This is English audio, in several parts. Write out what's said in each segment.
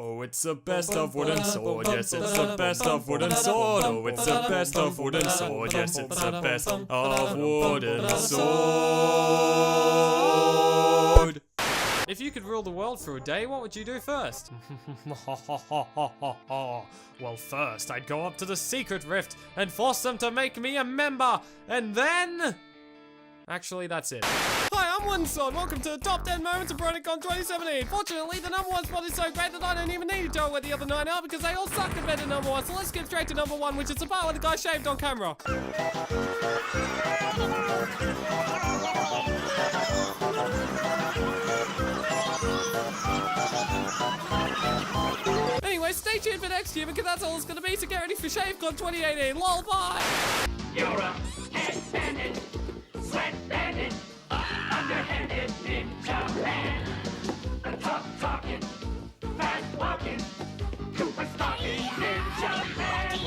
Oh, it's the best of wooden sword, yes, it's the best of wooden sword. Oh, it's the best of wooden sword, yes, it's the best of wooden sword. If you could rule the world for a day, what would you do first? Well, first I'd go up to the secret rift and force them to make me a member, and then... Actually, that's it. Hi, I'm Wooden. Welcome to the top 10 moments of BronyCon 2017. Fortunately, the number one spot is so great that I don't even need to tell where the other 9 are because they all suck compared to number one. So let's skip straight to number 1, which is the part where the guy shaved on camera. Anyway, stay tuned for next year because that's all it's going to be. So get ready for ShaveCon 2018. Lol, bye. You're a head bandit, sweat bandit, underhanded ninja man. A tough talking, fast walking, super stalking ninja man.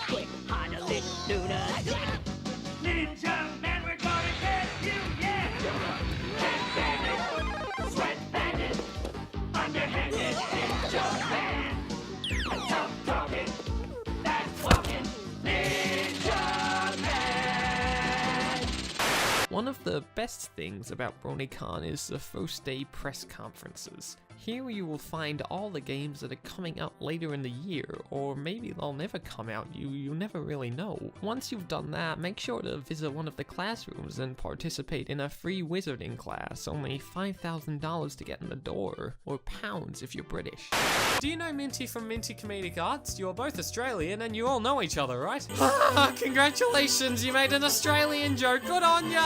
Quick, hard to lick, ninja man, we're gonna get you, yeah. You're a head bandit, sweat bandit, underhanded ninja man. A tough talking, fast walking ninja man. One of the best things about BronyCon is the first day press conferences. Here you will find all the games that are coming out later in the year, or maybe they'll never come out, you never really know. Once you've done that, make sure to visit one of the classrooms and participate in a free wizarding class, only $5,000 to get in the door, or pounds if you're British. Do you know Minty from Minty Comedic Arts? You're both Australian and you all know each other, right? Congratulations, you made an Australian joke, good on ya!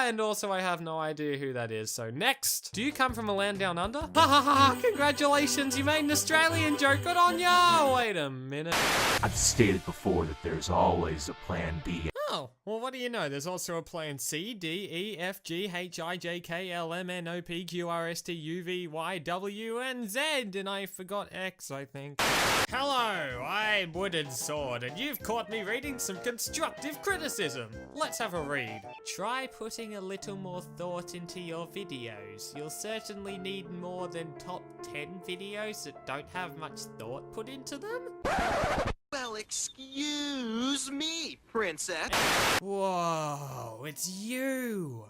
And also I have no idea who that is, so next. Do you come from a land down under? Congratulations, you made an Australian joke, good on ya! Wait a minute. I've stated before that there's always a plan B. Oh, well what do you know, there's also a plan C, D, E, F, G, H, I, J, K, L, M, N, O, P, Q, R, S, T, U, V, Y, W, and Z, and I forgot X, I think. Hello, I'm Wooden Sword, and you've caught me reading some constructive criticism. Let's have a read. Try putting a little more thought into your videos. You'll certainly need more than top 10 videos that don't have much thought put into them. Well, excuse me, princess. Whoa, it's you.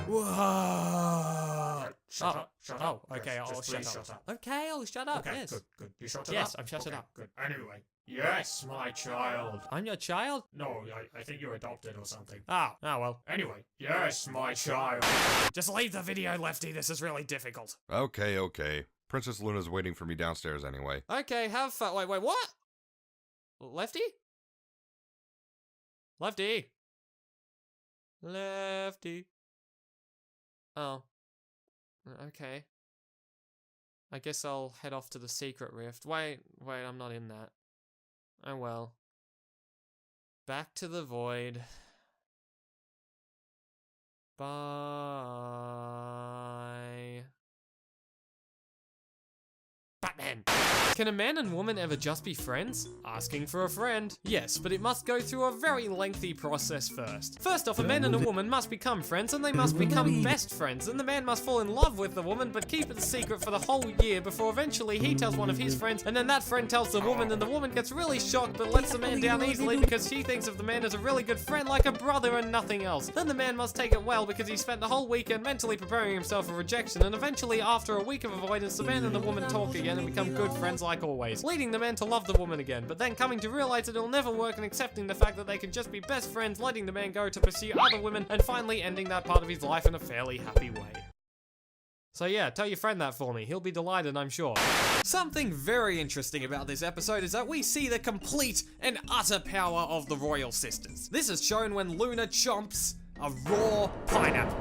Whoa. Shut up, shut up. Okay, Yes, I'll just shut please up. shut up. Okay, I'll shut up, Okay, yes. good. You shut it up? Yes, I'm shutting up. Good. Anyway, yes, my child. I'm your child? No, I think you're adopted or something. Oh, well. Anyway, yes, my child. Just leave the video, Lefty, this is really difficult. Okay. Princess Luna's waiting for me downstairs anyway. Okay, have fun. Wait, what? Lefty? Lefty? Oh. Okay. I guess I'll head off to the secret rift. Wait, I'm not in that. Oh well. Back to the void. Bye. Batman! Can a man and woman ever just be friends? Asking for a friend. Yes, but it must go through a very lengthy process first. First off, a man and a woman must become friends, and they must become best friends, and the man must fall in love with the woman, but keep it a secret for the whole year before eventually he tells one of his friends, and then that friend tells the woman, and the woman gets really shocked but lets the man down easily because she thinks of the man as a really good friend, like a brother and nothing else. Then the man must take it well because he spent the whole weekend mentally preparing himself for rejection, and eventually after a week of avoidance, the man and the woman talk again and become good friends like always, leading the man to love the woman again, but then coming to realize that it'll never work and accepting the fact that they can just be best friends, letting the man go to pursue other women, and finally ending that part of his life in a fairly happy way. So yeah, tell your friend that for me. He'll be delighted, I'm sure. Something very interesting about this episode is that we see the complete and utter power of the Royal Sisters. This is shown when Luna chomps a raw pineapple.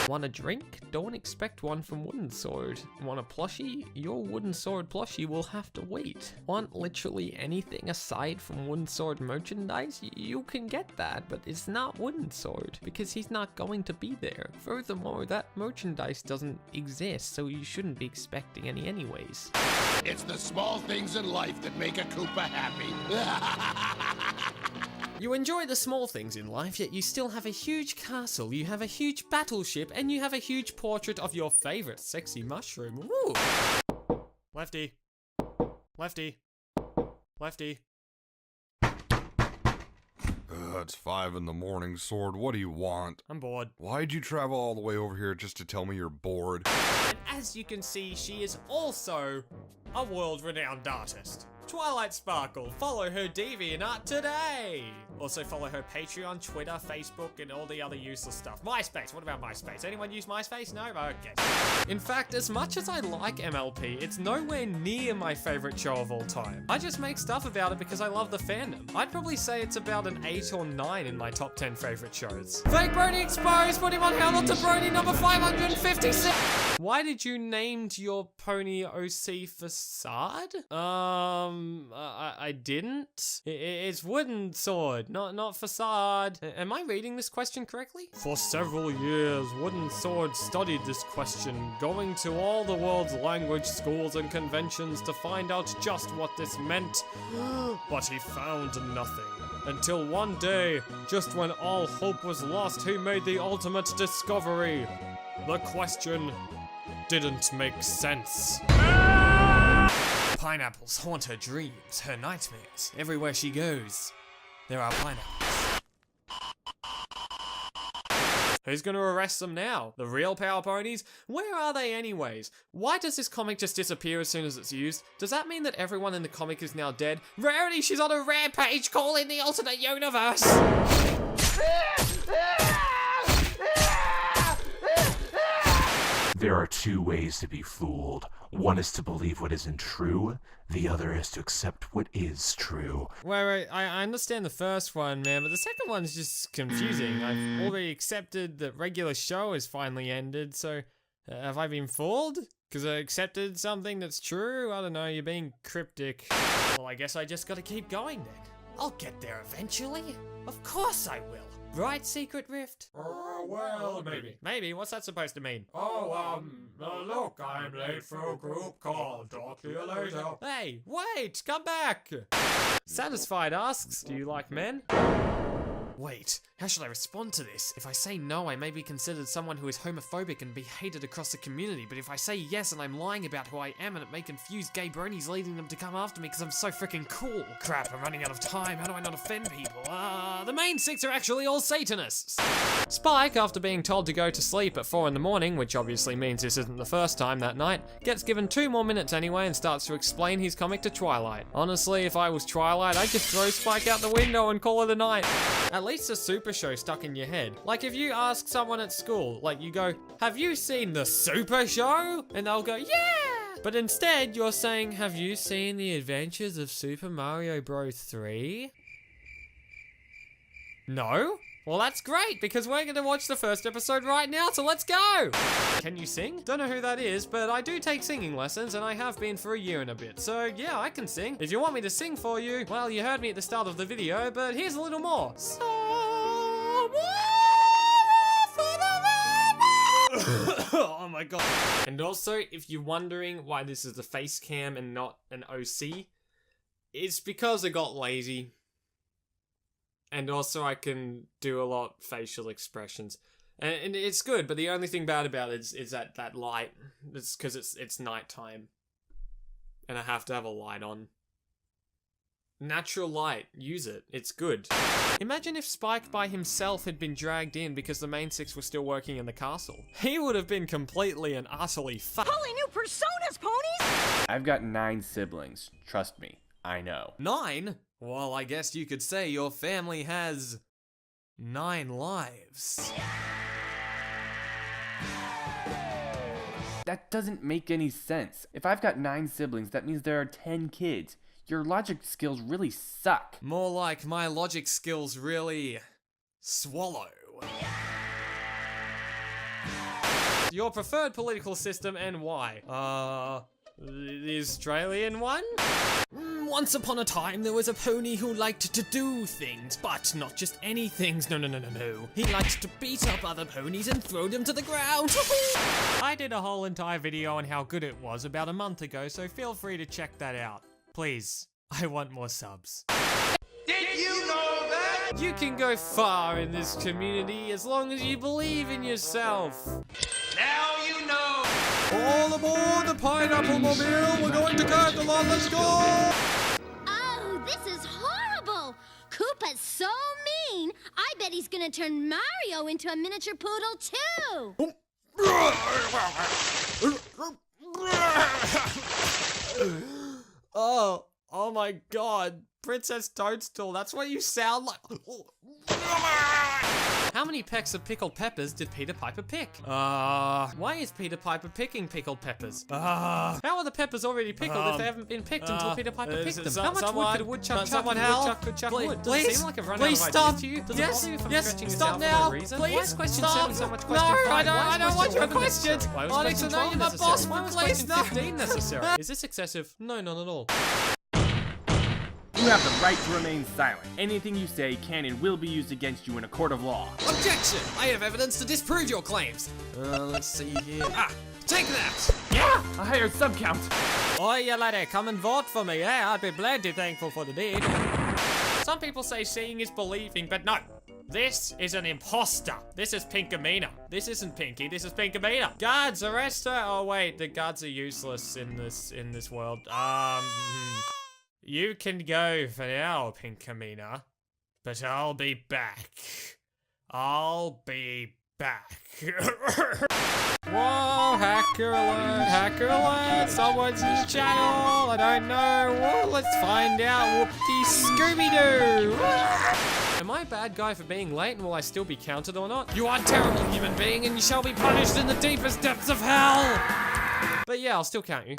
Want a drink? Don't expect one from Wooden Sword. Want a plushie? Your Wooden Sword plushie will have to wait. Want literally anything aside from Wooden Sword merchandise? You can get that, but it's not Wooden Sword, because he's not going to be there. Furthermore, that merchandise doesn't exist, so you shouldn't be expecting any anyways. It's the small things in life that make a Koopa happy. You enjoy the small things in life, yet you still have a huge castle, you have a huge battleship, and you have a huge portrait of your favorite sexy mushroom. Woo! Lefty. Lefty. Lefty. It's 5 in the morning, Sword. What do you want? I'm bored. Why'd you travel all the way over here just to tell me you're bored? And as you can see, she is also a world-renowned artist. Twilight Sparkle, follow her DeviantArt today! Also follow her Patreon, Twitter, Facebook, and all the other useless stuff. MySpace, what about MySpace? Anyone use MySpace? No? Okay. In fact, as much as I like MLP, it's nowhere near my favorite show of all time. I just make stuff about it because I love the fandom. I'd probably say it's about an 8 or 9 in my top 10 favorite shows. Fake Brony exposed! Put him on Hamilton Brony number 556! Why did you name your pony OC Facade? I didn't. It's wooden sword, not facade. Am I reading this question correctly? For several years, Wooden Sword studied this question, going to all the world's language schools and conventions to find out just what this meant. But he found nothing. Until one day, just when all hope was lost, he made the ultimate discovery. The question didn't make sense. Pineapples haunt her dreams, her nightmares. Everywhere she goes, there are pineapples. Who's gonna arrest them now? The real Power Ponies? Where are they anyways? Why does this comic just disappear as soon as it's used? Does that mean that everyone in the comic is now dead? Rarity, she's on a rampage, call in the alternate universe! There are two ways to be fooled. One is to believe what isn't true, the other is to accept what is true. Wait, I understand the first one, man, but the second one's just confusing. I've already accepted that regular show has finally ended, so have I been fooled? Because I accepted something that's true? I don't know, you're being cryptic. Well, I guess I just gotta keep going then. I'll get there eventually. Of course I will. Right, Secret Rift? Well, maybe. Maybe, what's that supposed to mean? Look, I'm late for a group call. Talk to you later. Hey, wait, come back! Satisfied asks, do you like men? Wait, how should I respond to this? If I say no, I may be considered someone who is homophobic and be hated across the community, but if I say yes and I'm lying about who I am and it may confuse gay bronies leading them to come after me because I'm so freaking cool. Crap, I'm running out of time, how do I not offend people? The main 6 are actually all Satanists! Spike, after being told to go to sleep at 4 in the morning, which obviously means this isn't the first time that night, gets given 2 more minutes anyway and starts to explain his comic to Twilight. Honestly, if I was Twilight, I'd just throw Spike out the window and call it a night. At least a Super Show stuck in your head. Like if you ask someone at school, like you go, have you seen the Super Show? And they'll go, yeah! But instead, you're saying, have you seen the Adventures of Super Mario Bros. 3? No? Well, that's great, because we're gonna watch the first episode right now, so let's go! Can you sing? Don't know who that is, but I do take singing lessons, and I have been for a year and a bit, so yeah, I can sing. If you want me to sing for you, well, you heard me at the start of the video, but here's a little more. Oh my god. And also, if you're wondering why this is a face cam and not an OC, it's because I got lazy. And also I can do a lot facial expressions. And it's good, but the only thing bad about it is that light. It's because it's nighttime. And I have to have a light on. Natural light, use it, it's good. Imagine if Spike by himself had been dragged in because the main 6 were still working in the castle. He would have been completely and utterly Holy new personas, ponies! I've got 9 siblings. Trust me, I know. 9? Well, I guess you could say your family has 9 lives. That doesn't make any sense. If I've got 9 siblings, that means there are 10 kids. Your logic skills really suck. More like my logic skills really swallow. Your preferred political system and why? The Australian one? Once upon a time, there was a pony who liked to do things, but not just any things, no. He liked to beat up other ponies and throw them to the ground. I did a whole entire video on how good it was about a month ago, so feel free to check that out. Please, I want more subs. Did you know that? You can go far in this community as long as you believe in yourself. Now you know. All aboard the Pineapple Mobile! We're going to Catalan, let's go! Oh, this is horrible! Koopa's so mean! I bet he's gonna turn Mario into a miniature poodle, too! Oh my god. Princess Toadstool, that's what you sound like. How many pecks of pickled peppers did Peter Piper pick? Why is Peter Piper picking pickled peppers? How are the peppers already pickled if they haven't been picked until Peter Piper picked them? How much wood could a woodchuck chuck? Woodchuck could chuck wood. Does it seem like I've run out of ideas to you? Does it bother you if I'm stretching this out for no reason? Why is question 7 so much question 5? I don't want your questions. Why was question 12 necessary? Why was question 15 necessary? Is this excessive? No, not at all. You have the right to remain silent. Anything you say can and will be used against you in a court of law. Objection! I have evidence to disprove your claims. Let's see here. Take that! Yeah! A higher subcount. Oi, you laddie, come and vote for me, yeah? I'd be bloody thankful for the deed. Some people say seeing is believing, but no. This is an imposter. This is Pinkamena. This isn't Pinky, this is Pinkamena. Guards, arrest her! Oh wait, the guards are useless in this world. You can go for now, Pinkamena, but I'll be back. I'll be back. Whoa, hacker alert, someone's in the channel, I don't know. Whoa, let's find out, whoopty Scooby-Doo. Am I a bad guy for being late and will I still be counted or not? You are a terrible human being and you shall be punished in the deepest depths of hell. But yeah, I'll still count you.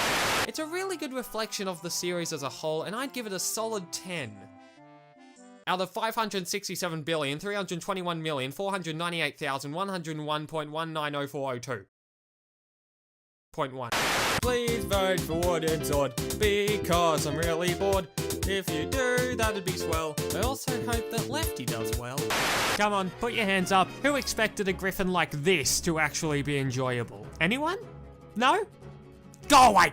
It's a really good reflection of the series as a whole, and I'd give it a solid 10. Out of 567,321,498,101.190402. Point 1. Please vote for Wooden Sword, because I'm really bored. If you do, that'd be swell. I also hope that Lefty does well. Come on, put your hands up. Who expected a griffin like this to actually be enjoyable? Anyone? No? Go away!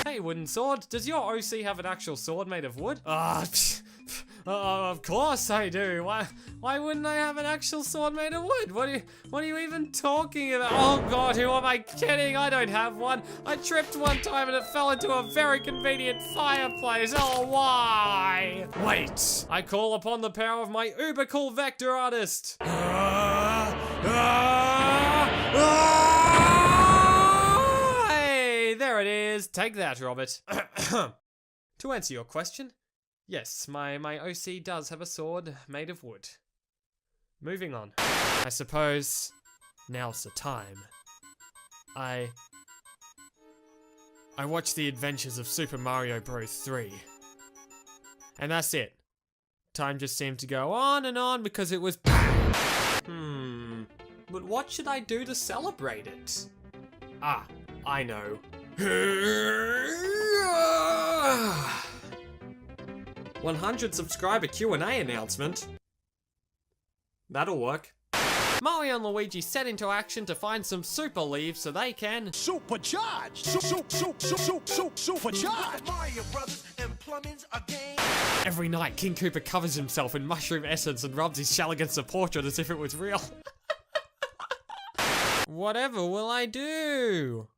Hey, Wooden Sword, does your OC have an actual sword made of wood? Of course I do. Why wouldn't I have an actual sword made of wood? What are you even talking about? Oh god, who am I kidding? I don't have one. I tripped one time and it fell into a very convenient fireplace. Oh, why? Wait, I call upon the power of my uber cool vector artist. There it is. Take that, Robert. To answer your question, yes, my OC does have a sword made of wood. Moving on. I suppose now's the time. I watched the adventures of Super Mario Bros. 3. And that's it. Time just seemed to go on and on because it was... But what should I do to celebrate it? Ah, I know. 100 subscriber Q&A announcement. That'll work. Mario and Luigi set into action to find some super leaves so they can Supercharged! Supercharged! Mario Brothers and plumbing's a game. Every night, King Koopa covers himself in mushroom essence and rubs his shell against a portrait as if it was real. Whatever will I do?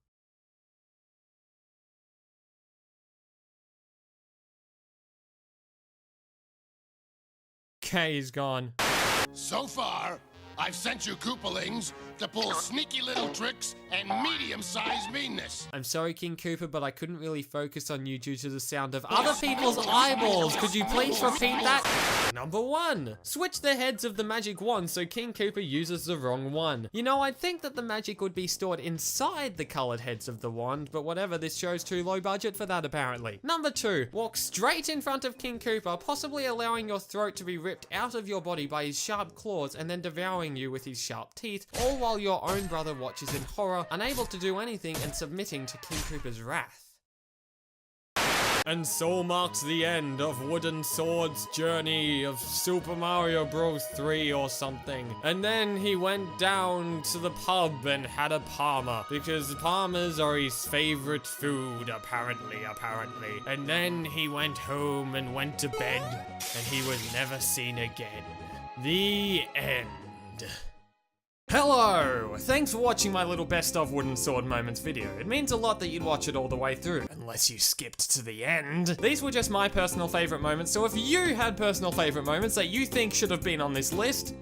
Okay, he's gone. So far, I've sent you Koopalings to pull sneaky little tricks and medium-sized meanness. I'm sorry, King Koopa, but I couldn't really focus on you due to the sound of other people's eyeballs. Could you please repeat that? Number 1. Switch the heads of the magic wand so King Koopa uses the wrong one. You know, I'd think that the magic would be stored inside the colored heads of the wand, but whatever, this show's too low budget for that apparently. Number 2. Walk straight in front of King Koopa, possibly allowing your throat to be ripped out of your body by his sharp claws and then devouring you with his sharp teeth, all while your own brother watches in horror, unable to do anything and submitting to King Koopa's wrath. And so marks the end of Wooden Sword's journey of Super Mario Bros. 3 or something. And then he went down to the pub and had a Parma, because Parmas are his favorite food, apparently. And then he went home and went to bed, and he was never seen again. The end. Hello! Thanks for watching my little best of Wooden Sword Moments video. It means a lot that you'd watch it all the way through, unless you skipped to the end. These were just my personal favourite moments, so if you had personal favourite moments that you think should have been on this list,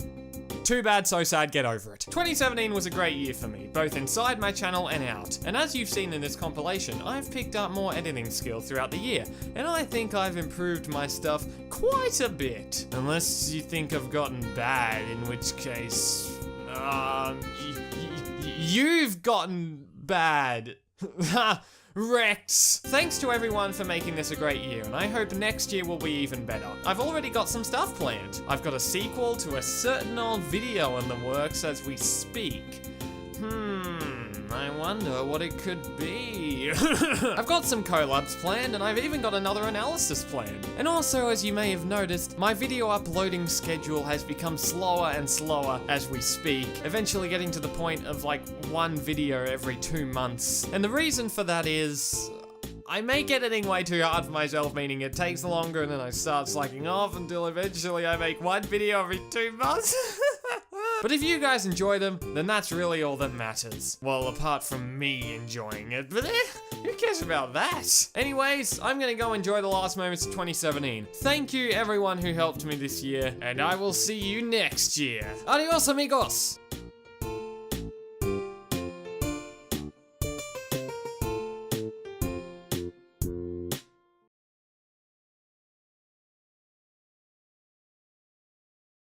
too bad, so sad, get over it. 2017 was a great year for me, both inside my channel and out. And as you've seen in this compilation, I've picked up more editing skill throughout the year, and I think I've improved my stuff quite a bit. Unless you think I've gotten bad, in which case, you've gotten bad. Rex! Thanks to everyone for making this a great year, and I hope next year will be even better. I've already got some stuff planned. I've got a sequel to a certain old video in the works as we speak. I wonder what it could be. I've got some collabs planned, and I've even got another analysis planned. And also, as you may have noticed, my video uploading schedule has become slower and slower as we speak, eventually getting to the point of like one video every 2 months. And the reason for that is, I make editing way too hard for myself, meaning it takes longer and then I start slacking off until eventually I make one video every 2 months. But if you guys enjoy them, then that's really all that matters. Well, apart from me enjoying it, but who cares about that? Anyways, I'm gonna go enjoy the last moments of 2017. Thank you everyone who helped me this year, and I will see you next year. Adios, amigos!